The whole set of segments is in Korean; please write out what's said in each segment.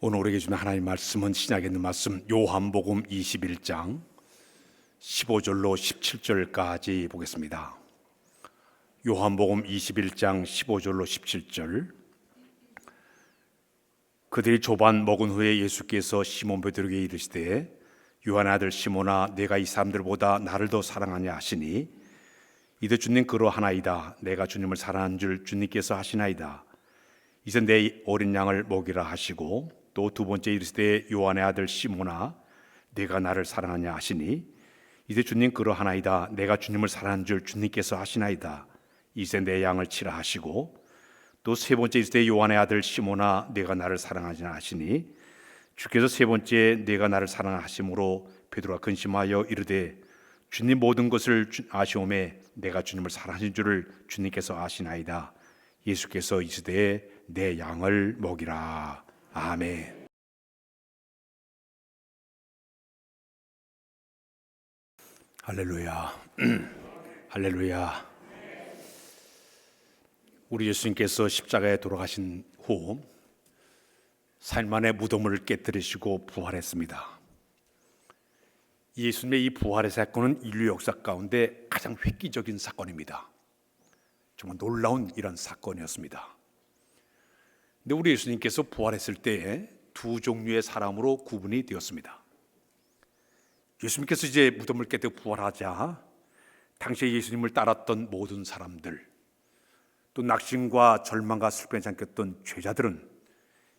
오늘 우리에게 주는 하나님 말씀은 신약에 있는 말씀 요한복음 21장 15절로 17절까지 보겠습니다. 요한복음 21장 15절로 17절. 그들이 조반 먹은 후에 예수께서 시몬 베드로에게 이르시되 요한의 아들 시몬아 내가 이 사람들보다 나를 더 사랑하냐 하시니 이제 주님 그러하나이다. 내가 주님을 사랑하는 줄 주님께서 하시나이다. 이제 내 어린 양을 먹이라 하시고 또 두 번째 이르시되 요한의 아들 시몬아 내가 나를 사랑하냐 하시니 이제 주님 그러하나이다. 내가 주님을 사랑하는 줄 주님께서 하시나이다. 이제 내 양을 치라 하시고 또 세 번째 이르시되 요한의 아들 시몬아 내가 나를 사랑하냐 하시니 주께서 세 번째 내가 나를 사랑하심으로 베드로가 근심하여 이르되 주님 모든 것을 아시오매 내가 주님을 사랑하신 줄을 주님께서 아시나이다. 예수께서 이르시되 내 양을 먹이라. 아멘. 할렐루야. 할렐루야. 우리 예수님께서 십자가에 돌아가신 후 4일 만에 무덤을 깨뜨리시고 부활했습니다. 예수님의 이 부활의 사건은 인류 역사 가운데 가장 획기적인 사건입니다. 정말 놀라운 이런 사건이었습니다. 근데 우리 예수님께서 부활했을 때 두 종류의 사람으로 구분이 되었습니다. 예수님께서 이제 무덤을 깨뜨리고 부활하자 당시에 예수님을 따랐던 모든 사람들, 또 낙심과 절망과 슬픔에 잠겼던 죄자들은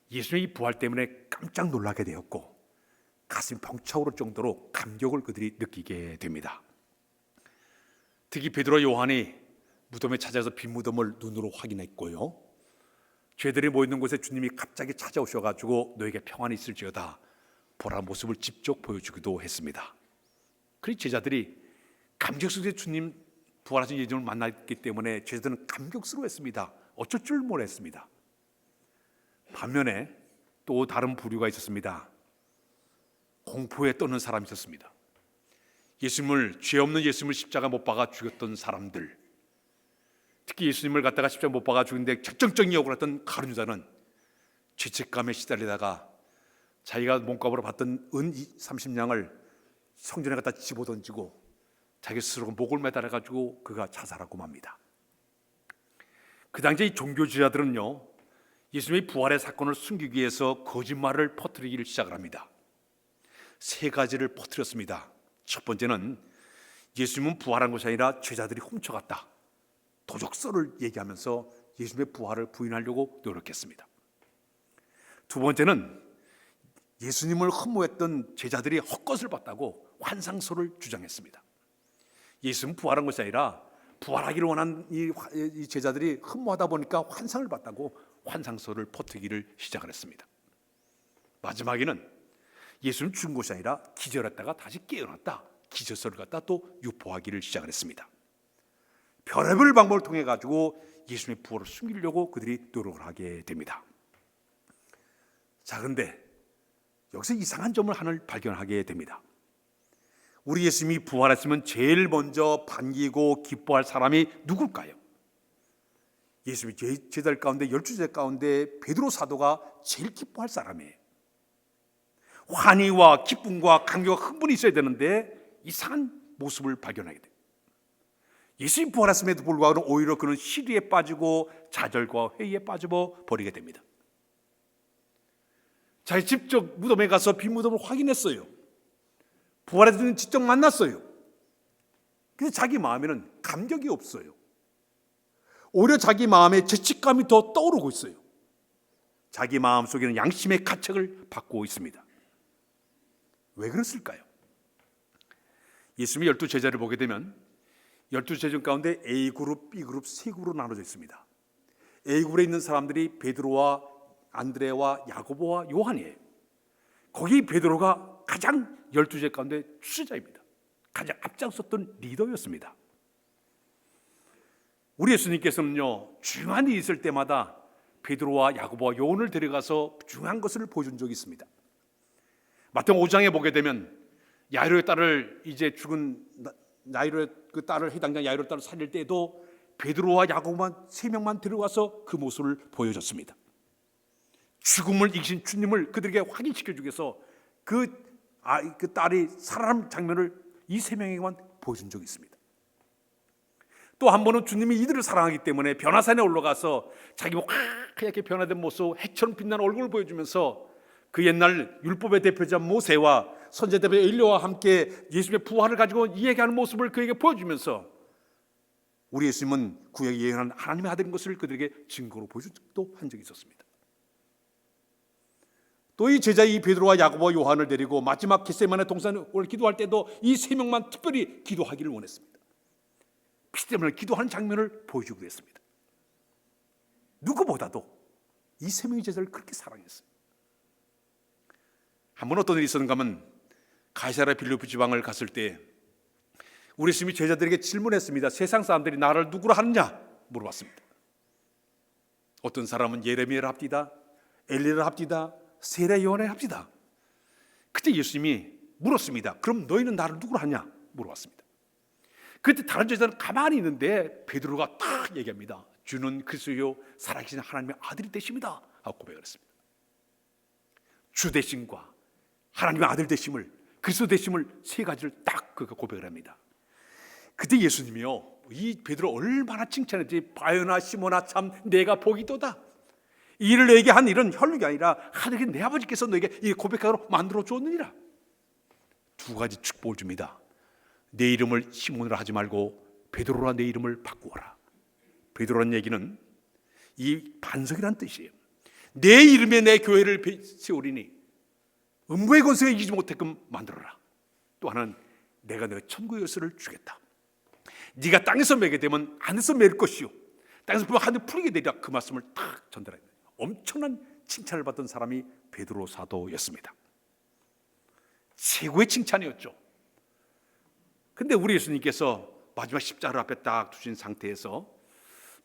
예수님의 부활 때문에 깜짝 놀라게 되었고 가슴이 벅차오를 정도로 감격을 그들이 느끼게 됩니다. 특히 베드로와 요한이 무덤에 찾아서 빈 무덤을 눈으로 확인했고요, 죄들이 모이는 곳에 주님이 갑자기 찾아오셔가지고 너에게 평안이 있을지어다 보라 모습을 직접 보여주기도 했습니다. 그리 제자들이 감격 속에 주님 부활하신 예수님을 만났기 때문에 제자들은 감격스러워했습니다. 어쩔 줄 몰랐습니다. 반면에 또 다른 부류가 있었습니다. 공포에 떠는 사람이 있었습니다. 죄 없는 예수님을 십자가 못 박아 죽였던 사람들, 특히 예수님을 갖다가 십자가 못 박아 죽였는데 결정적인 역을 했던 가룟 유다는 죄책감에 시달리다가 자기가 몸값으로 받던 은 30냥을 성전에 갖다 집어던지고 자기 스스로 목을 매달아가지고 그가 자살하고 맙니다. 그 당시에 이 종교지자들은요, 예수님의 부활의 사건을 숨기기 위해서 거짓말을 퍼뜨리기를 시작을 합니다. 세 가지를 퍼뜨렸습니다. 첫 번째는 예수님은 부활한 것이 아니라 죄자들이 훔쳐갔다, 도적설을 얘기하면서 예수님의 부활을 부인하려고 노력했습니다. 두 번째는 예수님을 흠모했던 제자들이 헛것을 봤다고 환상설을 주장했습니다. 예수님은 부활한 것이 아니라 부활하기를 원한 이 제자들이 흠모하다 보니까 환상을 봤다고 환상설을 퍼뜨리기를 시작을 했습니다. 마지막에는 예수는 죽은 것이 아니라 기절했다가 다시 깨어났다, 기절설을 갖다 또 유포하기를 시작을 했습니다. 별의별 방법을 통해 가지고 예수님의 부활을 숨기려고 그들이 노력을 하게 됩니다. 자, 그런데 여기서 이상한 점을 하나를 발견하게 됩니다. 우리 예수님이 부활했으면 제일 먼저 반기고 기뻐할 사람이 누굴까요? 예수님이 제자들 가운데 12제자 가운데 베드로 사도가 제일 기뻐할 사람이에요. 환희와 기쁨과 감격과 흥분이 있어야 되는데 이상한 모습을 발견하게 돼요. 예수님이 부활했음에도 불구하고 오히려 그는 시리에 빠지고 좌절과 회의에 빠져버리게 됩니다. 자기 직접 무덤에 가서 빈 무덤을 확인했어요. 부활했을 때 직접 만났어요. 근데 자기 마음에는 감격이 없어요. 오히려 자기 마음에 죄책감이 더 떠오르고 있어요. 자기 마음 속에는 양심의 가책을 받고 있습니다. 왜 그랬을까요? 예수님이 12제자를 보게 되면 12제자 가운데 A그룹, B그룹 세 그룹으로 나눠져 있습니다. A그룹에 있는 사람들이 베드로와 안드레와 야고보와 요한이에요. 거기 베드로가 가장 12제자 가운데 추세자입니다. 가장 앞장섰던 리더였습니다. 우리 예수님께서는요, 중요한 일이 있을 때마다 베드로와 야고보와 요한을 데려가서 중요한 것을 보여준 적이 있습니다. 마태복음 5장에 보게 되면 야이로의 딸을 이제 죽은 야이로의 그 딸을 해당자 야이로의 딸을 살릴 때도 베드로와 야고보만 세 명만 데려가서 그 모습을 보여줬습니다. 죽음을 이기신 주님을 그들에게 확인시켜 주기 위해서 그 딸이 살아남은 장면을 이 세 명에게만 보여준 적이 있습니다. 또 한 번은 주님이 이들을 사랑하기 때문에 변화산에 올라가서 자기 하얗게 변화된 모습, 해처럼 빛나는 얼굴을 보여주면서 그 옛날 율법의 대표자 모세와 선지 대표 엘리야와 함께 예수님의 부활을 가지고 이야기하는 모습을 그에게 보여주면서 우리 예수님은 구약에 예언한 하나님의 아들인 것을 그들에게 증거로 보여주기도 한 적이 있었습니다. 또 이 제자 이 베드로와 야고보와 요한을 데리고 마지막 겟세마네 동산을 기도할 때도 이 세 명만 특별히 기도하기를 원했습니다. 피 때문에 기도하는 장면을 보여주기로 했습니다. 누구보다도 이 세 명의 제자를 그렇게 사랑했어요. 한 번 어떤 일이 있었는가 하면 가이사랴 빌립보 지방을 갔을 때 우리 예수님이 제자들에게 질문했습니다. 세상 사람들이 나를 누구로 하느냐 물어봤습니다. 어떤 사람은 예레미야를 합디다, 엘리야를 합디다, 세례 요한을 합디다. 그때 예수님이 물었습니다. 그럼 너희는 나를 누구로 하냐 물어봤습니다. 그때 다른 제자는 가만히 있는데 베드로가 딱 얘기합니다. 주는 그리스도요 살아계신 하나님의 아들이 되십니다 하고 고백을 했습니다. 주 되심과 하나님의 아들 되심을, 그리스도 되심을 세 가지를 딱 그가 고백을 합니다. 그때 예수님이요 이 베드로 얼마나 칭찬했지. 바요나 시모나 참 내가 복이도다. 이 일을 너에게 한 일은 혈육이 아니라 하늘의 내 아버지께서 너에게 이 고백하도록 만들어 주었느니라. 두 가지 축복을 줍니다. 내 이름을 시몬으로 하지 말고 베드로라 내 이름을 바꾸어라. 베드로라는 얘기는 이 반석이라는 뜻이에요. 내 이름에 내 교회를 세우리니 음부의 권세가 이기지 못하게끔 만들어라. 또 하나는 내가 너의 천국의 열쇠를 주겠다. 네가 땅에서 매게 되면 하늘에서 맬 것이요 땅에서 보면 하늘 풀리게 되리라. 그 말씀을 딱 전달합니다. 엄청난 칭찬을 받던 사람이 베드로 사도였습니다. 최고의 칭찬이었죠. 근데 우리 예수님께서 마지막 십자가를 앞에 딱 두신 상태에서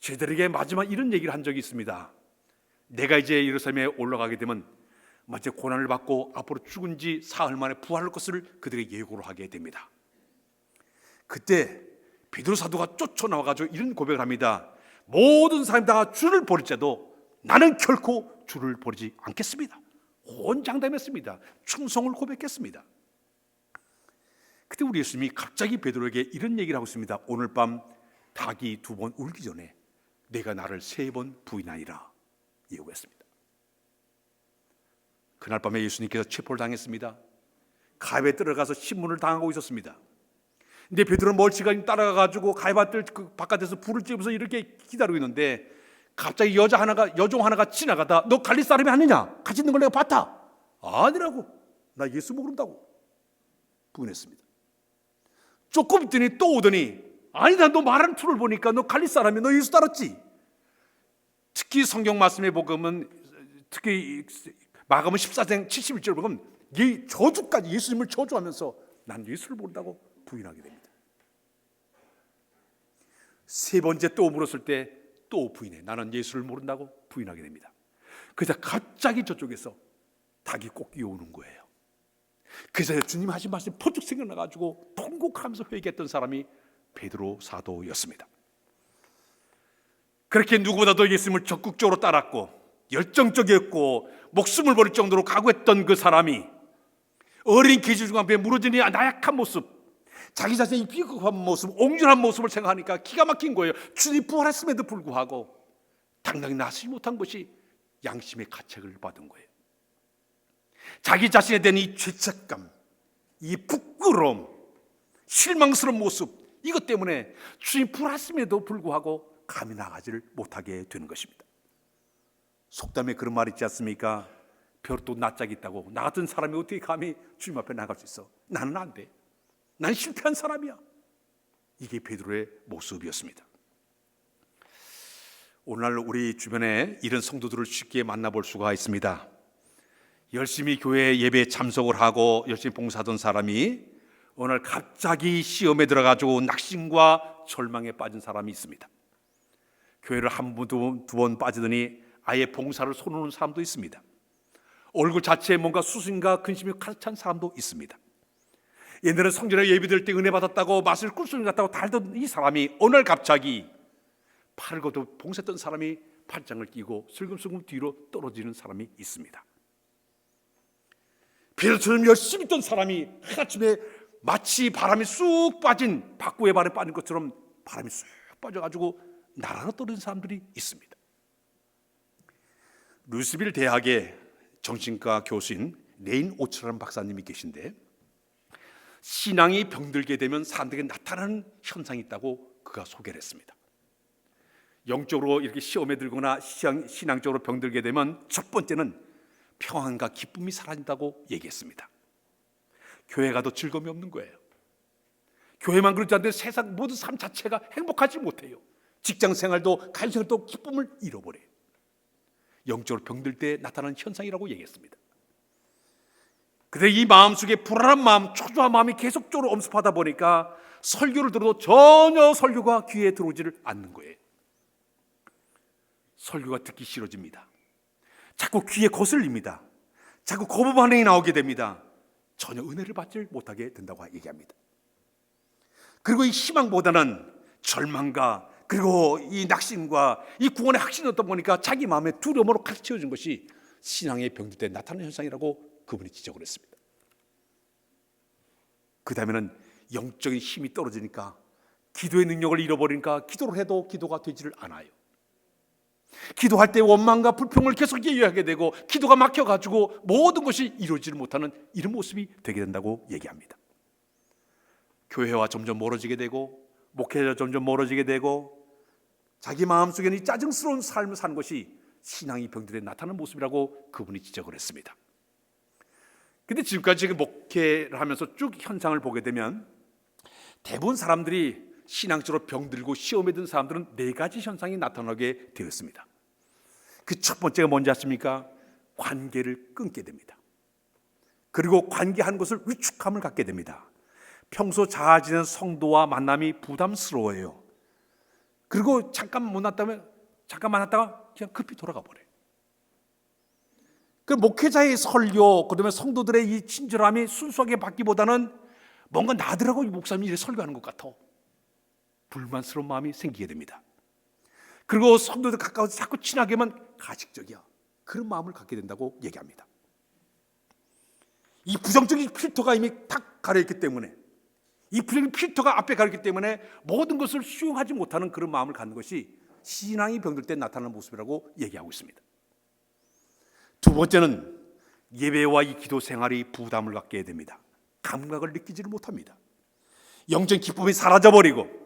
제자들에게 마지막 이런 얘기를 한 적이 있습니다. 내가 이제 예루살렘에 올라가게 되면 마지막 고난을 받고 앞으로 죽은 지 사흘 만에 부활할 것을 그들에게 예고를 하게 됩니다. 그때 베드로 사도가 쫓아나와가지고 이런 고백을 합니다. 모든 사람이 다 주를 버릴지라도 나는 결코 주를 버리지 않겠습니다. 혼장담했습니다. 충성을 고백했습니다. 그때 우리 예수님이 갑자기 베드로에게 이런 얘기를 하고 있습니다. 오늘 밤 닭이 2번 울기 전에 내가 나를 3번 부인하리라 예고했습니다. 그날 밤에 예수님께서 체포를 당했습니다. 가입에 들어가서 신문을 당하고 있었습니다. 근데 베드로는 멀찌감치 따라가가지고 가이바들 그 바깥에서 불을 쬐면서 이렇게 기다리고 있는데 갑자기 여종 하나가 지나가다 너 갈릴 사람이 아니냐? 같이 있는 걸 내가 봤다. 아니라고. 나 예수 모른다고 부인했습니다. 조금 있더니 또 오더니 아니다. 너 말하는 투를 보니까 너 갈릴 사람이 너 예수 따랐지. 특히 성경 말씀에 보면 특히 마가복음 14장 71절 보면 이 저주까지 예수님을 저주하면서 난 예수를 모른다고 부인하게 됩니다. 세 번째 또 물었을 때 또 부인해. 나는 예수를 모른다고 부인하게 됩니다. 그래서 갑자기 저쪽에서 닭이 꼭 이어오는 거예요. 그래서 주님 하신 말씀이 퍼뜩 생각나가지고 통곡하면서 회개했던 사람이 베드로 사도였습니다. 그렇게 누구보다도 예수님을 적극적으로 따랐고 열정적이었고 목숨을 버릴 정도로 각오했던 그 사람이 어린 기주중 앞에 무너지니 나약한 모습, 자기 자신이 비겁한 모습, 옹졸한 모습을 생각하니까 기가 막힌 거예요. 주님이 부활했음에도 불구하고 당당히 나서지 못한 것이 양심의 가책을 받은 거예요. 자기 자신에 대한 이 죄책감, 이 부끄러움, 실망스러운 모습, 이것 때문에 주님이 부활했음에도 불구하고 감히 나가지를 못하게 되는 것입니다. 속담에 그런 말이 있지 않습니까? 벼도 낯짝이 있다고. 나 같은 사람이 어떻게 감히 주님 앞에 나갈 수 있어? 나는 안 돼. 난 실패한 사람이야. 이게 베드로의 모습이었습니다. 오늘날 우리 주변에 이런 성도들을 쉽게 만나볼 수가 있습니다. 열심히 교회 예배에 참석을 하고 열심히 봉사하던 사람이 오늘 갑자기 시험에 들어가지고 낙심과 절망에 빠진 사람이 있습니다. 교회를 한 번, 두 번 빠지더니 아예 봉사를 손놓는 사람도 있습니다. 얼굴 자체에 뭔가 수심과 근심이 가득 찬 사람도 있습니다. 옛날에 성전에 예배될 때 은혜 받았다고 맛을 꿀소리 같다고 달던 이 사람이 오늘 갑자기 팔을 걷어 봉사했던 사람이 팔짱을 끼고 슬금슬금 뒤로 떨어지는 사람이 있습니다. 베드로처럼 열심히 있던 사람이 하나쯤에 마치 바람이 쑥 빠진 박구의 발에 빠진 것처럼 바람이 쑥 빠져가지고 날아가 떨어진 사람들이 있습니다. 루스빌 대학의 정신과 교수인 레인 오츠라는 박사님이 계신데, 신앙이 병들게 되면 사람들에게 나타나는 현상이 있다고 그가 소개를 했습니다. 영적으로 이렇게 시험에 들거나 신앙적으로 병들게 되면 첫 번째는 평안과 기쁨이 사라진다고 얘기했습니다. 교회 가도 즐거움이 없는 거예요. 교회만 그렇지 않는데 세상 모든 삶 자체가 행복하지 못해요. 직장 생활도 가정생활도 기쁨을 잃어버려요. 영적으로 병들 때 나타나는 현상이라고 얘기했습니다. 그런데 이 마음속에 불안한 마음, 초조한 마음이 계속적으로 엄습하다 보니까 설교를 들어도 전혀 설교가 귀에 들어오지를 않는 거예요. 설교가 듣기 싫어집니다. 자꾸 귀에 거슬립니다. 자꾸 거부 반응이 나오게 됩니다. 전혀 은혜를 받지 못하게 된다고 얘기합니다. 그리고 이 희망보다는 절망과 그리고 이 낙심과 이 구원의 확신이 없다 보니까 자기 마음에 두려움으로 가득 채워진 것이 신앙의 병들 때 나타나는 현상이라고 그분이 지적을 했습니다. 그 다음에는 영적인 힘이 떨어지니까 기도의 능력을 잃어버리니까 기도를 해도 기도가 되지를 않아요. 기도할 때 원망과 불평을 계속 예유하게 되고 기도가 막혀가지고 모든 것이 이루어지지 못하는 이런 모습이 되게 된다고 얘기합니다. 교회와 점점 멀어지게 되고 목회자와 점점 멀어지게 되고 자기 마음속에는 이 짜증스러운 삶을 사는 것이 신앙이 병들에 나타나는 모습이라고 그분이 지적을 했습니다. 근데 지금까지 목회를 하면서 쭉 현상을 보게 되면 대부분 사람들이 신앙적으로 병들고 시험에 든 사람들은 네 가지 현상이 나타나게 되었습니다. 그 첫 번째가 뭔지 아십니까? 관계를 끊게 됩니다. 그리고 관계한 것을 위축함을 갖게 됩니다. 평소 잦아지는 성도와 만남이 부담스러워요. 그리고 잠깐 만났다가 그냥 급히 돌아가 버려요. 그 목회자의 설교, 그다음에 성도들의 이 친절함이 순수하게 받기보다는 뭔가 나더라고 이 목사님이 이렇게 설교하는 것 같아. 불만스러운 마음이 생기게 됩니다. 그리고 성도들 가까워서 자꾸 친하게만 가식적이야. 그런 마음을 갖게 된다고 얘기합니다. 이 부정적인 필터가 이미 탁 가려있기 때문에, 이 부정적인 필터가 앞에 가려있기 때문에 모든 것을 수용하지 못하는 그런 마음을 갖는 것이 신앙이 병들 때 나타나는 모습이라고 얘기하고 있습니다. 두 번째는 예배와 이 기도 생활이 부담을 갖게 됩니다. 감각을 느끼지를 못합니다. 영적인 기쁨이 사라져버리고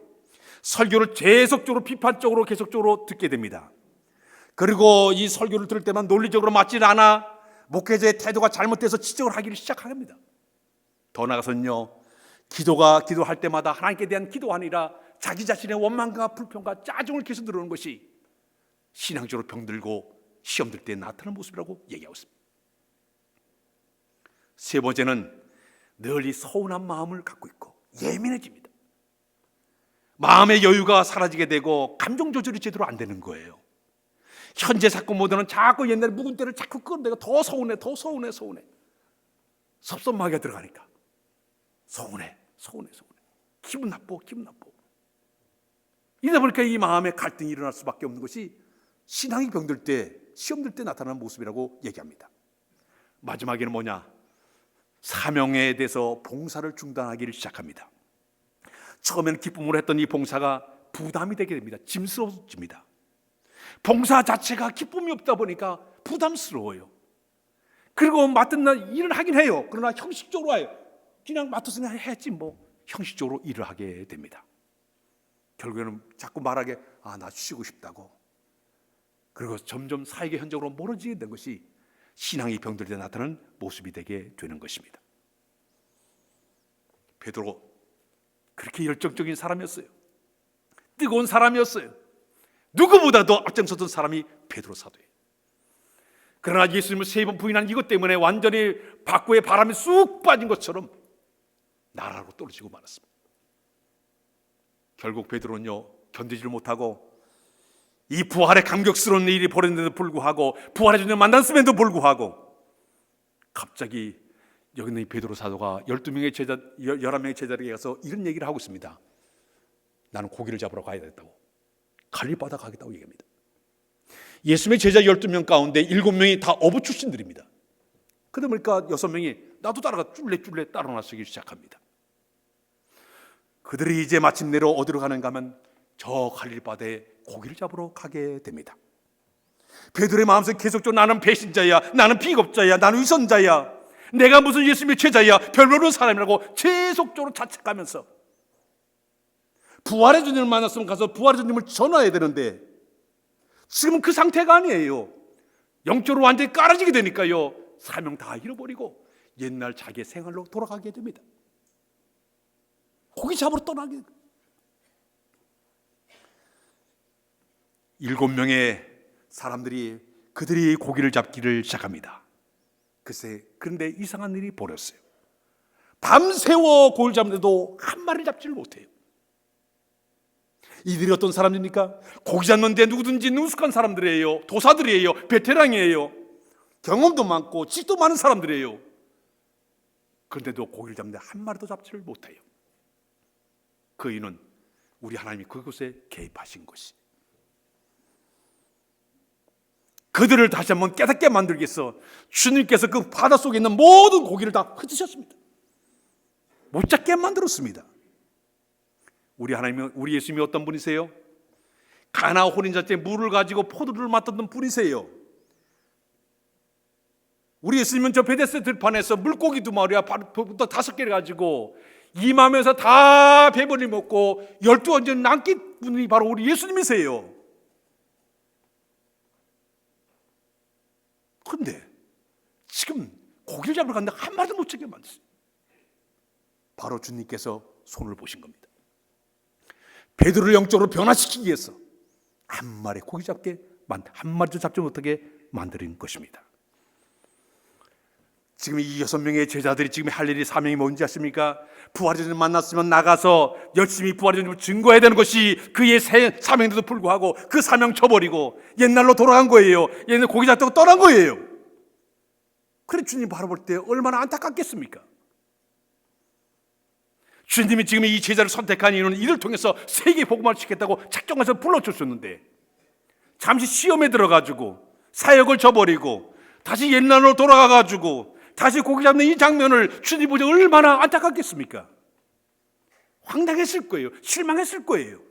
설교를 계속적으로 비판적으로 계속적으로 듣게 됩니다. 그리고 이 설교를 들을 때만 논리적으로 맞지 않아 목회자의 태도가 잘못돼서 지적을 하기를 시작합니다. 더 나아가서는요, 기도할 때마다 하나님께 대한 기도가 아니라 자기 자신의 원망과 불평과 짜증을 계속 들어오는 것이 신앙적으로 병들고 시험 들 때 나타나는 모습이라고 얘기하고 있습니다. 세 번째는 늘 이 서운한 마음을 갖고 있고 예민해집니다. 마음의 여유가 사라지게 되고 감정 조절이 제대로 안 되는 거예요. 현재 사건보다는 자꾸 옛날에 묵은 때를 자꾸 끌어내고 더 서운해. 섭섭하게 들어가니까 서운해. 기분 나빠. 이러다 보니까 이 마음의 갈등이 일어날 수밖에 없는 것이 신앙이 병들 때, 시험 들 때 나타나는 모습이라고 얘기합니다. 마지막에는 뭐냐? 사명에 대해서 봉사를 중단하기를 시작합니다. 처음에는 기쁨으로 했던 이 봉사가 부담이 되게 됩니다. 짐스러워집니다. 봉사 자체가 기쁨이 없다 보니까 부담스러워요. 그리고 맡은 날 일을 하긴 해요. 그러나 형식적으로 해요. 그냥 맡아서 그냥 했지 형식적으로 일을 하게 됩니다. 결국에는 자꾸 말하게 나 쉬고 싶다고. 그리고 점점 사역의 현장으로 멀어지게 된 것이 신앙이 병들 때 나타나는 모습이 되게 되는 것입니다. 베드로 그렇게 열정적인 사람이었어요. 뜨거운 사람이었어요. 누구보다도 앞장섰던 사람이 베드로 사도예요. 그러나 예수님을 3번 부인한 이것 때문에 완전히 밖에 바람이 쑥 빠진 것처럼 나라로 떨어지고 말았습니다. 결국 베드로는요, 견디지를 못하고 이 부활의 감격스러운 일이 벌어졌는데도 불구하고, 부활의 주님을 만났음에도 불구하고 갑자기 여기 있는 이 베드로 사도가 11명의 제자들에게 가서 이런 얘기를 하고 있습니다. 나는 고기를 잡으러 가야 됐다고. 갈릴바다 가겠다고 얘기합니다. 예수님의 제자 12명 가운데 7명이 다 어부 출신들입니다. 그러다 보니까 6명이 나도 따라가 쫄래쫄래 따라 나서기 시작합니다. 그들이 이제 마침내로 어디로 가는가 하면 저 갈릴리 바다에 고기를 잡으러 가게 됩니다. 베드로의 마음속에 계속적으로 나는 배신자야, 나는 비겁자야, 나는 위선자야, 내가 무슨 예수님의 제자야, 별로는 사람이라고 계속적으로 자책하면서 부활의 주님을 만났으면 가서 부활의 주님을 전화해야 되는데 지금은 그 상태가 아니에요. 영적으로 완전히 깔아지게 되니까요, 사명 다 잃어버리고 옛날 자기의 생활로 돌아가게 됩니다. 고기 잡으러 떠나게 됩니다. 7명의 사람들이 그들이 고기를 잡기를 시작합니다. 글쎄, 그런데 이상한 일이 벌어졌어요. 밤새워 고기를 잡는데도 한 마리를 잡지를 못해요. 이들이 어떤 사람입니까? 고기 잡는데 누구든지 능숙한 사람들이에요. 도사들이에요. 베테랑이에요. 경험도 많고 지식도 많은 사람들이에요. 그런데도 고기를 잡는데 한 마리도 잡지를 못해요. 그 이유는 우리 하나님이 그곳에 개입하신 것이, 그들을 다시 한번 깨닫게 만들기 위해서 주님께서 그 바닷속에 있는 모든 고기를 다 흩으셨습니다. 못 잡게 만들었습니다. 우리 하나님은, 우리 예수님이 어떤 분이세요? 가나 혼인잔치에 물을 가지고 포도주를 맡았던 분이세요. 우리 예수님은 저 베데스다 들판에서 물고기 2마리와 부터 5개를 가지고 임하면서 다 배불리 먹고 12원전 남긴 분이 바로 우리 예수님이세요. 그런데 지금 고기를 잡으러 갔는데 한 마리도 못 잡게 만들었어요. 바로 주님께서 손을 보신 겁니다. 베드로를 영적으로 변화시키기 위해서 한 마리 고기 잡게, 한 마리도 잡지 못하게 만드는 것입니다. 지금 이 6명의 제자들이 지금 할 일이 사명이 뭔지 아십니까? 부활의 주님 만났으면 나가서 열심히 부활의 주님을 증거해야 되는 것이 그의 사명인데도 불구하고 그 사명 쳐버리고 옛날로 돌아간 거예요. 옛날 고기 잡다고 떠난 거예요. 그래 주님 바라볼 때 얼마나 안타깝겠습니까? 주님이 지금 이 제자를 선택한 이유는 이를 통해서 세계 복음을 시켰다고 작정해서 불러주셨는데 잠시 시험에 들어가지고 사역을 저버리고 다시 옛날로 돌아가가지고 다시 고기 잡는 이 장면을 주님 보자 얼마나 안타깝겠습니까? 황당했을 거예요. 실망했을 거예요.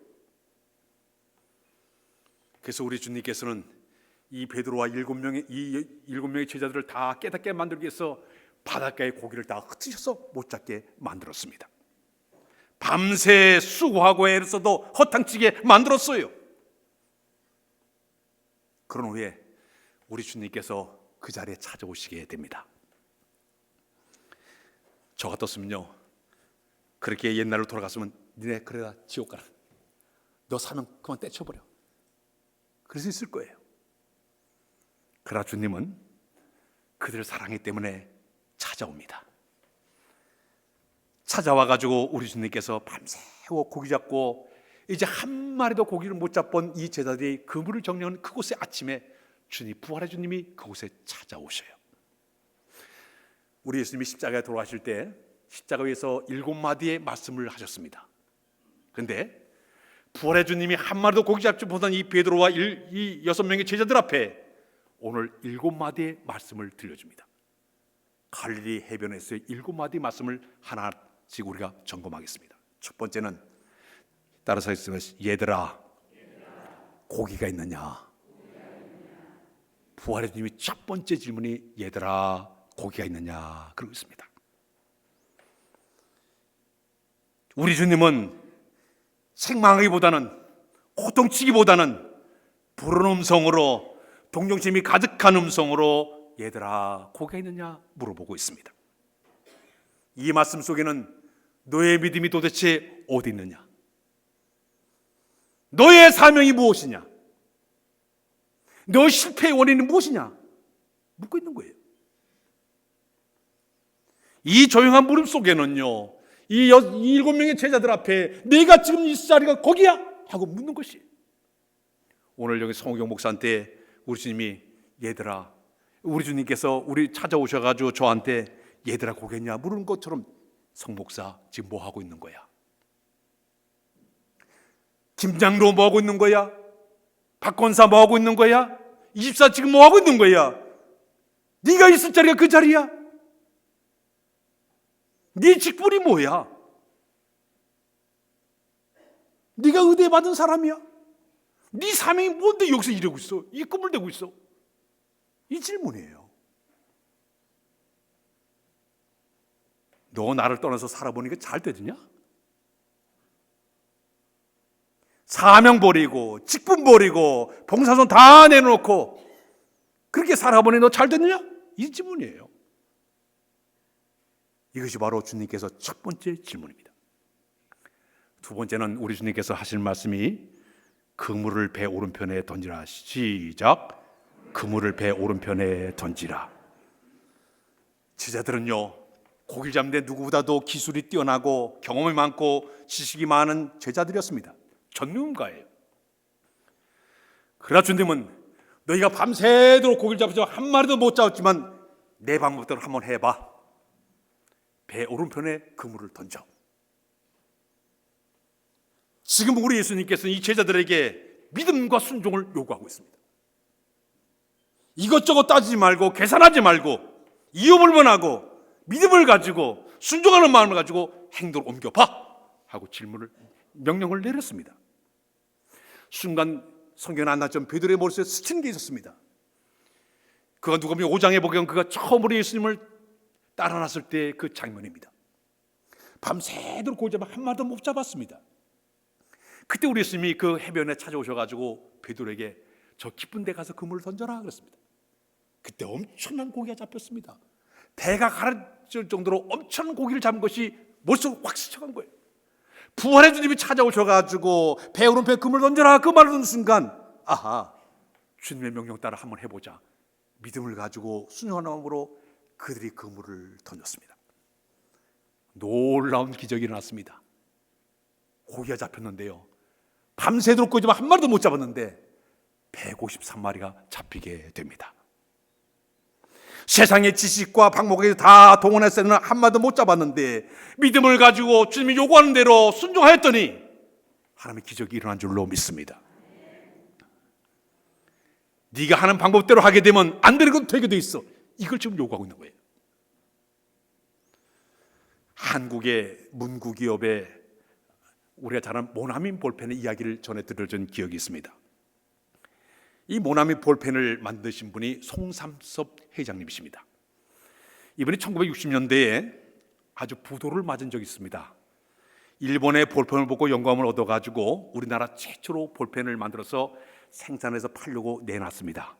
그래서 우리 주님께서는 이 베드로와 7명의 제자들을 다 깨닫게 만들기 위해서 바닷가에 고기를 다 흩으셔서 못 잡게 만들었습니다. 밤새 수고하고 애를 써도 허탕치게 만들었어요. 그런 후에 우리 주님께서 그 자리에 찾아오시게 됩니다. 저 같았으면요, 그렇게 옛날로 돌아갔으면 니네 그래라 지옥 가라, 너 사명 그만 떼쳐버려, 그럴 수 있을 거예요. 그러나 주님은 그들을 사랑하기 때문에 찾아옵니다. 찾아와가지고 우리 주님께서 밤새워 고기 잡고 이제 한 마리도 고기를 못 잡던 이 제자들이 그물을 정리하는 그곳의 아침에 부활의 주님이 그곳에 찾아오셔요. 우리 예수님이 십자가에 돌아가실 때 십자가 위에서 7마디의 말씀을 하셨습니다. 그런데 부활의 주님이 한 마리도 고기 잡지 못한 이 베드로와 이 6명의 제자들 앞에 오늘 7마디의 말씀을 들려줍니다. 갈릴리 해변에서의 7마디 말씀을 하나씩 우리가 점검하겠습니다. 첫 번째는 따라서 있으면 얘들아 고기가 있느냐. 부활의 주님이 첫 번째 질문이 얘들아 고기가 있느냐 그러고 있습니다. 우리 주님은 책망하기보다는 호통치기보다는 부르는 음성으로, 동정심이 가득한 음성으로 얘들아 고기가 있느냐 물어보고 있습니다. 이 말씀 속에는 너의 믿음이 도대체 어디 있느냐, 너의 사명이 무엇이냐, 너의 실패의 원인은 무엇이냐 묻고 있는 거예요. 이 조용한 물음 속에는요, 이 7명의 제자들 앞에 내가 지금 이 자리가 거기야? 하고 묻는 것이, 오늘 여기 송호경 목사한테 우리 주님이 얘들아, 우리 주님께서 우리 찾아오셔가지고 저한테 얘들아 고겠냐 물은 것처럼 송 목사 지금 뭐 하고 있는 거야? 김장로 뭐 하고 있는 거야? 박 권사 뭐 하고 있는 거야? 24 지금 뭐 하고 있는 거야? 네가 있을 자리가 그 자리야? 네 직분이 뭐야? 네가 의대받은 사람이야? 네 사명이 뭔데 여기서 이러고 있어? 이 꿈을 대고 있어? 이 질문이에요. 너 나를 떠나서 살아보니까 잘 되느냐? 사명 버리고 직분 버리고 봉사선 다 내놓고 그렇게 살아보니 너 잘 됐느냐? 이 질문이에요. 이것이 바로 주님께서 첫 번째 질문입니다. 두 번째는 우리 주님께서 하실 말씀이 그물을 배 오른편에 던지라. 시작. 그물을 배 오른편에 던지라. 제자들은요, 고기를 잡는데 누구보다도 기술이 뛰어나고 경험이 많고 지식이 많은 제자들이었습니다. 전문가예요. 그러나 주님은 너희가 밤새도록 고기를 잡아서 한 마리도 못 잡았지만 내 방법대로 한번 해봐. 배 오른편에 그물을 던져. 지금 우리 예수님께서는 이 제자들에게 믿음과 순종을 요구하고 있습니다. 이것저것 따지지 말고 계산하지 말고 이유불문하고 믿음을 가지고 순종하는 마음을 가지고 행동을 옮겨봐 하고 명령을 내렸습니다. 순간 성경에 안 나왔지만 베드로의 머릿속에 스치는 게 있었습니다. 그가 누가 보면 5장에 보면 그가 처음으로 예수님을 따라 났을 때 그 장면입니다. 밤새도록 고기 잡아 한 마리도 못 잡았습니다. 그때 우리 예수님이 그 해변에 찾아오셔가지고 베드로에게 저 깊은 데 가서 그물을 던져라 그랬습니다. 그때 엄청난 고기가 잡혔습니다. 배가 가라앉을 정도로 엄청난 고기를 잡은 것이 머릿속으로 확 스쳐간 거예요. 부활의 주님이 찾아오셔가지고 배 오른편에 그물을 던져라 그 말을 듣는 순간 아하, 주님의 명령 따라 한번 해보자. 믿음을 가지고 순종하는 마음으로 그들이 그물을 던졌습니다. 놀라운 기적이 일어났습니다. 고기가 잡혔는데요, 밤새도록 꼬지만 한 마리도 못 잡았는데 153마리가 잡히게 됩니다. 세상의 지식과 방법에 다 동원해서는 한 마리도 못 잡았는데 믿음을 가지고 주님이 요구하는 대로 순종하였더니 하나님의 기적이 일어난 줄로 믿습니다. 네가 하는 방법대로 하게 되면 안 되는 건 되게 돼 있어. 이걸 지금 요구하고 있는 거예요. 한국의 문구기업에 우리가 잘 아는 모나민 볼펜의 이야기를 전해 들려준 기억이 있습니다. 이 모나민 볼펜을 만드신 분이 송삼섭 회장님이십니다. 이분이 1960년대에 아주 부도를 맞은 적이 있습니다. 일본의 볼펜을 보고 영감을 얻어가지고 우리나라 최초로 볼펜을 만들어서 생산해서 팔려고 내놨습니다.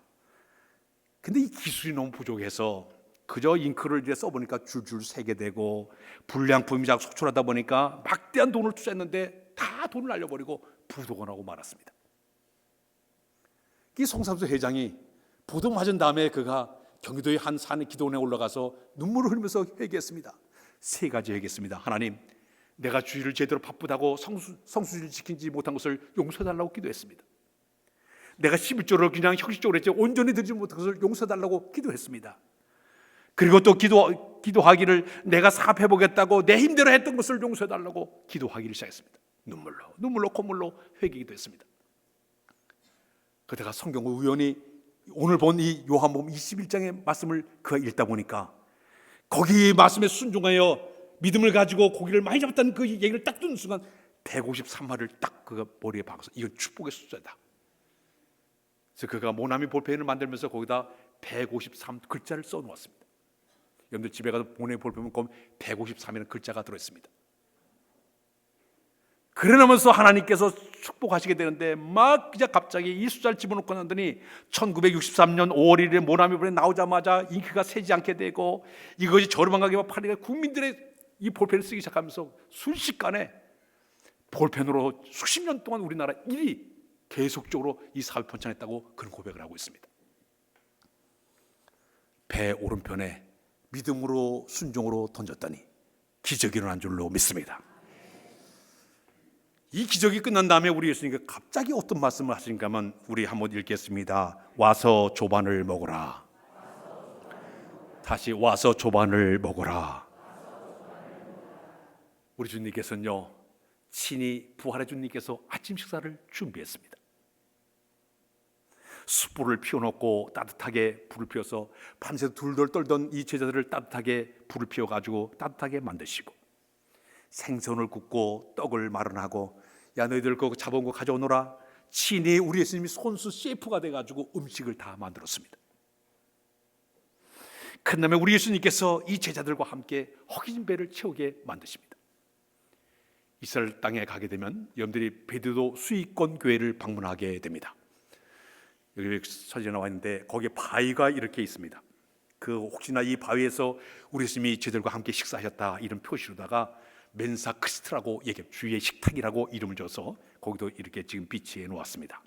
근데 이 기술이 너무 부족해서 그저 잉크를 이제 써보니까 줄줄 새게 되고 불량품이 자꾸 속출하다 보니까 막대한 돈을 투자했는데 다 돈을 날려버리고 부도가 나고 말았습니다. 이 송삼수 회장이 부도 맞은 다음에 그가 경기도의 한 산의 기도원에 올라가서 눈물을 흘리면서 회개했습니다. 세 가지 회개했습니다. 하나님, 내가 주일을 제대로 바쁘다고 성수를 지키지 못한 것을 용서해달라고 기도했습니다. 내가 11조를 그냥 형식적으로 했지 온전히 드리지 못한 것을 용서해달라고 기도했습니다. 그리고 또 기도하기를 내가 사업해보겠다고 내 힘대로 했던 것을 용서해달라고 기도하기를 시작했습니다. 눈물로 콧물로 회개기도 했습니다. 그러다가 성경을 우연히 오늘 본 이 요한복음 21장의 말씀을 그가 읽다 보니까 거기 말씀에 순종하여 믿음을 가지고 고기를 많이 잡았다는 그 얘기를 딱 듣는 순간 153마리를 딱 그가 머리에 박아서 이건 축복의 숫자다. 그래서 그가 모나미 볼펜을 만들면서 거기다 153 글자를 써놓았습니다. 여러분들 집에 가서 모나미 볼펜을 보면 153이라는 글자가 들어있습니다. 그러면서 하나님께서 축복하시게 되는데 막 그냥 갑자기 이 숫자를 집어넣고 나더니 1963년 5월 1일에 모나미 볼펜이 나오자마자 잉크가 새지 않게 되고 이것이 저렴하게 팔리니까 국민들의 이 볼펜을 쓰기 시작하면서 순식간에 볼펜으로 수십 년 동안 우리나라 1위 계속적으로 이 사회 번창했다고 그런 고백을 하고 있습니다. 배 오른편에 믿음으로 순종으로 던졌더니 기적이 일어난 줄로 믿습니다. 이 기적이 끝난 다음에 우리 예수님께서 갑자기 어떤 말씀을 하시는가 하면 우리 한번 읽겠습니다. 와서 조반을 먹어라. 다시 와서 조반을 먹어라. 우리 주님께서는요, 친히 부활의 주님께서 아침 식사를 준비했습니다. 숯불을 피워놓고 따뜻하게 불을 피워서 밤새 둘둘 떨던 이 제자들을 따뜻하게 불을 피워가지고 따뜻하게 만드시고, 생선을 굽고 떡을 마련하고, 야 너희들 그거 잡아온 거 가져오너라. 친히 우리 예수님이 손수 셰프가 돼가지고 음식을 다 만들었습니다. 큰 다음에 우리 예수님께서 이 제자들과 함께 허기진 배를 채우게 만드십니다. 이스라엘 땅에 가게 되면 여러분들이 베드로 수익권 교회를 방문하게 됩니다. 여기 사진에 나와 있는데 거기에 바위가 이렇게 있습니다. 그 혹시나 이 바위에서 우리 예수님이 제자들과 함께 식사하셨다 이런 표시로다가 멘사 크리스트라고 얘기해요. 주의 식탁이라고 이름을 줘서 거기도 이렇게 지금 비치해 놓았습니다.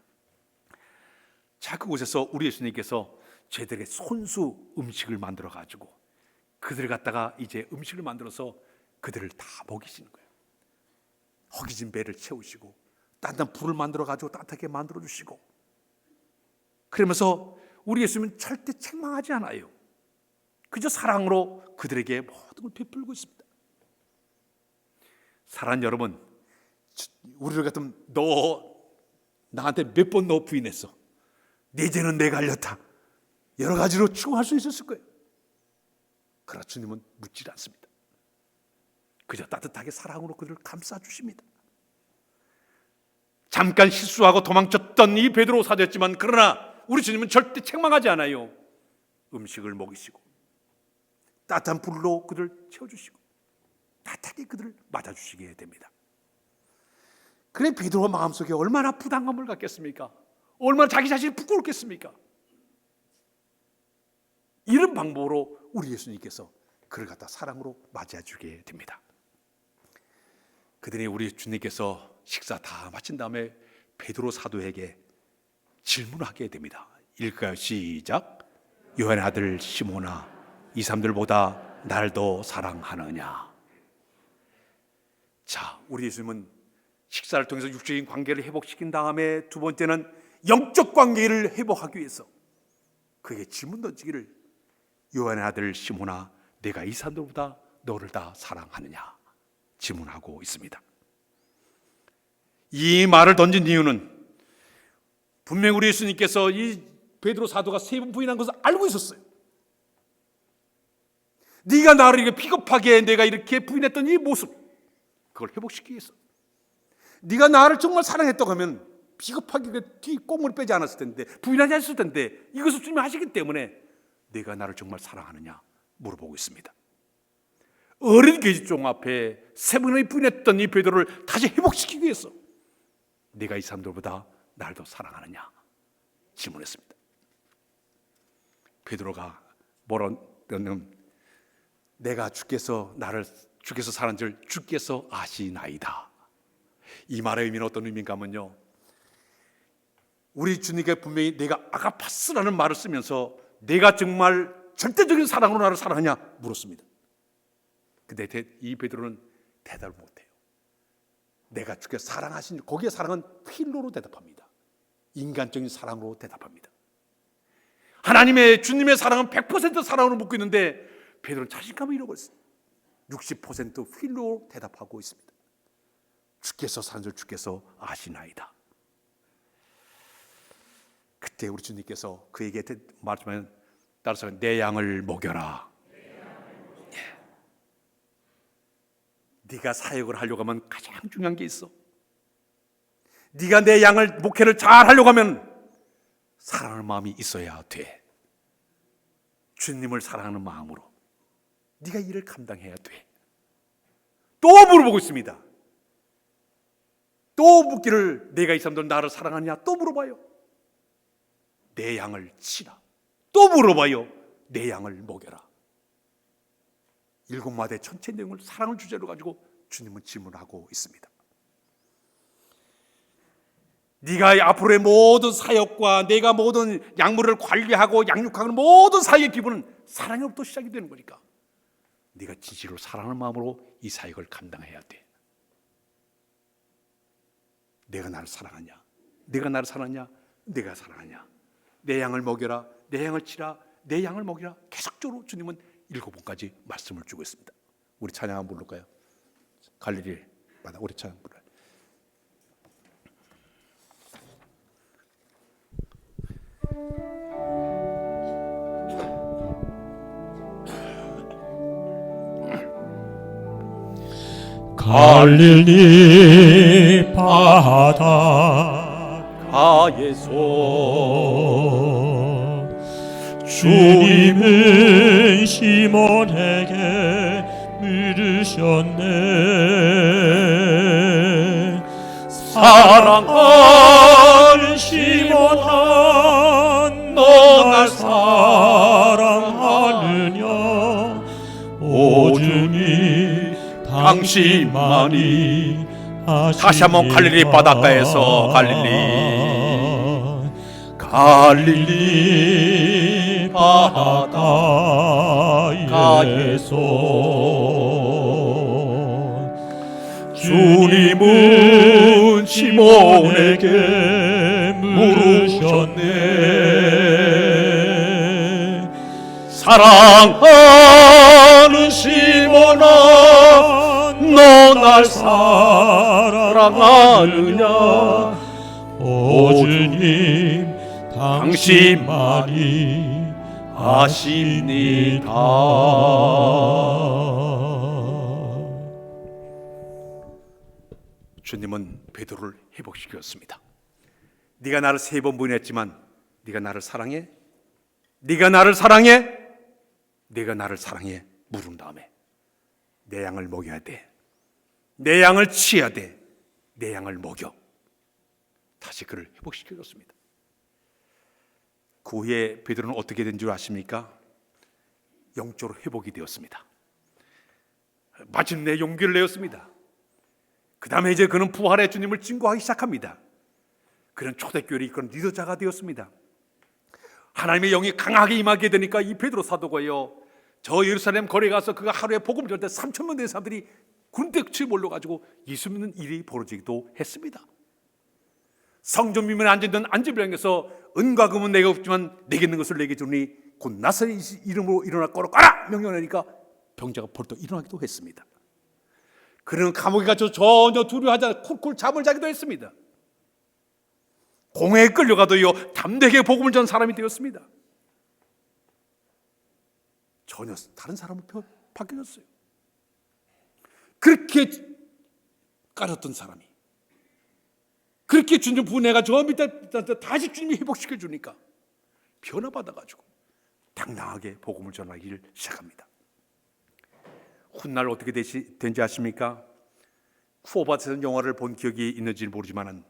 자, 그곳에서 우리 예수님께서 제들에게 손수 음식을 만들어 가지고 그들을 갖다가 이제 음식을 만들어서 그들을 다 먹이시는 거예요. 허기진 배를 채우시고 따뜻한 불을 만들어 가지고 따뜻하게 만들어 주시고, 그러면서 우리 예수님은 절대 책망하지 않아요. 그저 사랑으로 그들에게 모든 걸 베풀고 있습니다. 사랑하는 여러분, 우리를 같으면 너 나한테 몇 번 너 부인했어, 내 죄는 내가 알렸다, 여러 가지로 추궁할 수 있었을 거예요. 그러나 주님은 묻지 않습니다. 그저 따뜻하게 사랑으로 그들을 감싸주십니다. 잠깐 실수하고 도망쳤던 이 베드로 사도였지만 그러나 우리 주님은 절대 책망하지 않아요. 음식을 먹이시고 따뜻한 불로 그들을 채워주시고 따뜻하게 그들을 맞아주시게 됩니다. 그래 베드로가 마음속에 얼마나 부담감을 갖겠습니까? 얼마나 자기 자신이 부끄럽겠습니까? 이런 방법으로 우리 예수님께서 그를 갖다 사랑으로 맞아주게 됩니다. 그들이 우리 주님께서 식사 다 마친 다음에 베드로 사도에게 질문하게 됩니다. 읽을까요? 시작. 요한의 아들 시몬아, 이 사람들보다 날 더 사랑하느냐? 자, 우리 예수님은 식사를 통해서 육적인 관계를 회복시킨 다음에 두 번째는 영적 관계를 회복하기 위해서 그에게 질문 던지기를, 요한의 아들 시몬아, 내가 이 사람들보다 너를 다 사랑하느냐? 질문하고 있습니다. 이 말을 던진 이유는 분명 우리 예수님께서 이 베드로 사도가 세 번 부인한 것을 알고 있었어요. 네가 나를 이렇게 비겁하게 내가 이렇게 부인했던 이 모습, 그걸 회복시키기 위해서, 네가 나를 정말 사랑했다고 하면 비겁하게 뒤 꽁무니 빼지 않았을 텐데, 부인하지 않았을 텐데, 이것을 주님이 하시기 때문에 내가 나를 정말 사랑하느냐 물어보고 있습니다. 어린 계집종 앞에 세 번을 부인했던 이 베드로를 다시 회복시키기 위해서 네가 이 사람들보다 나를 더 사랑하느냐 질문했습니다. 베드로가 뭐라는, 내가 주께서 사랑한 줄 주께서 아시나이다. 이 말의 의미는 어떤 의미인가 하면요, 우리 주님께 분명히 내가 아가파스라는 말을 쓰면서 내가 정말 절대적인 사랑으로 나를 사랑하냐 물었습니다. 근데 이 베드로는 대답을 못해요. 내가 주께서 사랑하신 줄, 거기에 사랑은 필로로 대답합니다. 인간적인 사랑으로 대답합니다. 하나님의 주님의 사랑은 100% 사랑으로 묻고 있는데 베드로는 자신감을 잃어버렸어요. 60% 필로로 대답하고 있습니다. 주께서 사는 줄 주께서 아시나이다. 그때 우리 주님께서 그에게 말씀하면, 따라서 내 양을 먹여라. 네가 사역을 하려고 하면 가장 중요한 게 있어. 네가 내 양을, 목회를 잘 하려고 하면 사랑하는 마음이 있어야 돼. 주님을 사랑하는 마음으로 네가 일을 감당해야 돼. 또 물어보고 있습니다. 또 묻기를, 내가 이 사람들 나를 사랑하느냐? 또 물어봐요. 내 양을 치라. 또 물어봐요. 내 양을 먹여라. 7마디 전체 내용을 사랑을 주제로 가지고 주님은 질문하고 있습니다. 네가 앞으로의 모든 사역과 내가 모든 약물을 관리하고 양육하는 모든 사역의 기본은 사랑으로부터 시작이 되는 거니까 네가 진실로 사랑하는 마음으로 이 사역을 감당해야 돼. 내가 나를 사랑하냐? 내가 나를 사랑하냐? 내가 사랑하냐? 내 양을 먹여라. 내 양을 치라. 내 양을 먹이라. 계속적으로 주님은 7번까지 말씀을 주고 있습니다. 우리 찬양 한번 부를까요? 갈릴리 바다 우리 찬양 불러요. 갈릴리 바닷가에서 주님은 시몬에게 물으셨네. 사랑하는 시몬아, 너 날 사랑하느냐? 오 주님, 당신만이 아시리라. 다시 한번 갈릴리 바닷가에서 갈릴리 바닷가에서 주님은 시몬에게 물으셨네. 사랑하는 시몬아, 너 날 사랑하느냐? 오 주님, 당신만이 아십니다. 주님은 베드로를 회복시켰습니다. 네가 나를 3번 부인했지만 네가 나를 사랑해? 네가 나를 사랑해? 네가 나를 사랑해? 물은 다음에 내 양을 먹여야 돼. 내 양을 치야 돼. 내 양을 먹여. 다시 그를 회복시켜줬습니다. 그 후에 베드로는 어떻게 된 줄 아십니까? 영적으로 회복이 되었습니다. 마침내 용기를 내었습니다. 그 다음에 이제 그는 부활의 주님을 증거하기 시작합니다. 그는 초대교회를 이끄는 리더자가 되었습니다. 하나님의 영이 강하게 임하게 되니까 이 베드로 사도가요, 저 예루살렘 거리에 가서 그가 하루에 복음을 전할 때 3,000명 된 사람들이 군대같이 몰려가지고 예수 믿는 일이 벌어지기도 했습니다. 성전 미문에 앉아있는 안지병에서 은과 금은 내가 없지만 내게 있는 것을 내게 주니 곧 나사렛 이름으로 일어나 걸어가라 명령하니까 병자가 벌떡 일어나기도 했습니다. 그는 감옥에 갇혀 전혀 두려워하지 않아 쿨쿨 잠을 자기도 했습니다. 공회에 끌려가도요 담대하게 복음을 전 사람이 되었습니다. 전혀 다른 사람으로 바뀌었어요. 그렇게 까졌던 사람이 그렇게 주님 분해가 저 밑에 다시 주님이 회복시켜 주니까 변화받아가지고 당당하게 복음을 전하기를 시작합니다. 훗날 어떻게 된지 아십니까? 쿠오바트슨 영화를 본 기억이 있는지 모르지만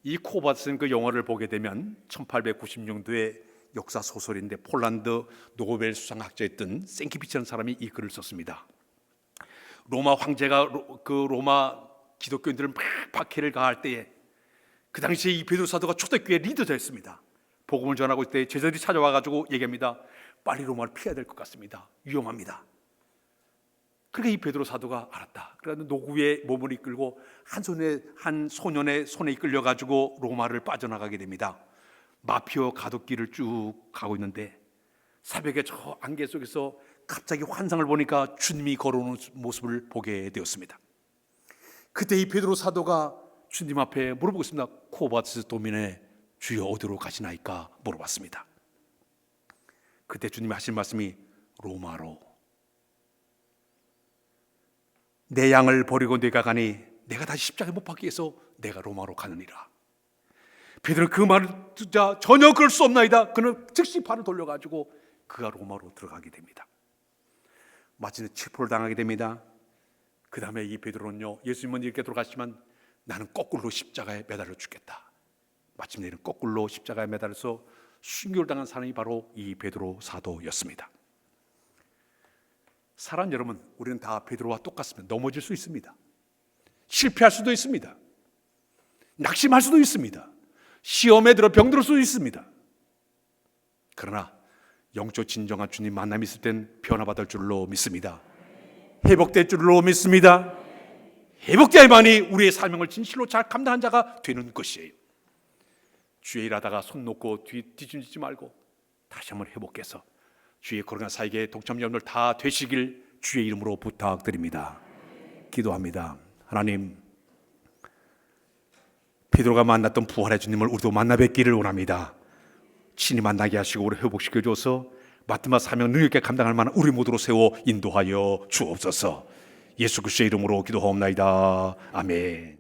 이 쿠오바트슨 그 영화를 보게 되면 1890년도에 역사 소설인데 폴란드 노벨 수상학자였던 생키비치라는 사람이 이 글을 썼습니다. 로마 황제가 그 로마 기독교인들을 막 박해를 가할 때에 그 당시에 이 베드로 사도가 초대교회 리더자였습니다. 복음을 전하고 있을 때 제자들이 찾아와가지고 얘기합니다. 빨리 로마를 피해야 될 것 같습니다. 위험합니다. 그러니까 이 베드로 사도가 알았다. 그래서 노구의 몸을 이끌고 한 소년의 손에 이끌려가지고 로마를 빠져나가게 됩니다. 마피오 가독길을 쭉 가고 있는데 새벽에 저 안개 속에서 갑자기 환상을 보니까 주님이 걸어오는 모습을 보게 되었습니다. 그때 이 베드로 사도가 주님 앞에 물어보고 있습니다. 쿠오바트스 도민의 주여 어디로 가시나이까 물어봤습니다. 그때 주님이 하신 말씀이 로마로. 내 양을 버리고 내가 가니 내가 다시 십자가에 못 박기 위해서 내가 로마로 가느니라. 베드로는 그 말을 듣자 전혀 그럴 수 없나이다. 그는 즉시 발을 돌려가지고 그가 로마로 들어가게 됩니다. 마침내 체포를 당하게 됩니다. 그 다음에 이 베드로는요, 예수님은 이렇게 돌아가시지만 나는 거꾸로 십자가에 매달려 죽겠다. 마침내는 거꾸로 십자가에 매달려서 순교를 당한 사람이 바로 이 베드로 사도였습니다. 사람 여러분, 우리는 다 베드로와 똑같습니다. 넘어질 수 있습니다. 실패할 수도 있습니다. 낙심할 수도 있습니다. 시험에 들어 병들 수도 있습니다. 그러나 영적 진정한 주님 만남이 있을 땐 변화받을 줄로 믿습니다. 회복될 줄로 믿습니다. 회복돼야만이 우리의 사명을 진실로 잘 감당한 자가 되는 것이에요. 주의 일하다가 손 놓고 뒤집지 말고 다시 한번 회복해서 주의 거룩한 사역에 동참 여러분들 다 되시길 주의 이름으로 부탁드립니다. 기도합니다. 하나님, 베드로가 만났던 부활의 주님을 우리도 만나 뵙기를 원합니다. 친히 만나게 하시고 우리 회복시켜 줘서 맡은 사명 능력있게 감당할 만한 우리 모두로 세워 인도하여 주옵소서. 예수 그리스도의 이름으로 기도하옵나이다. 아멘.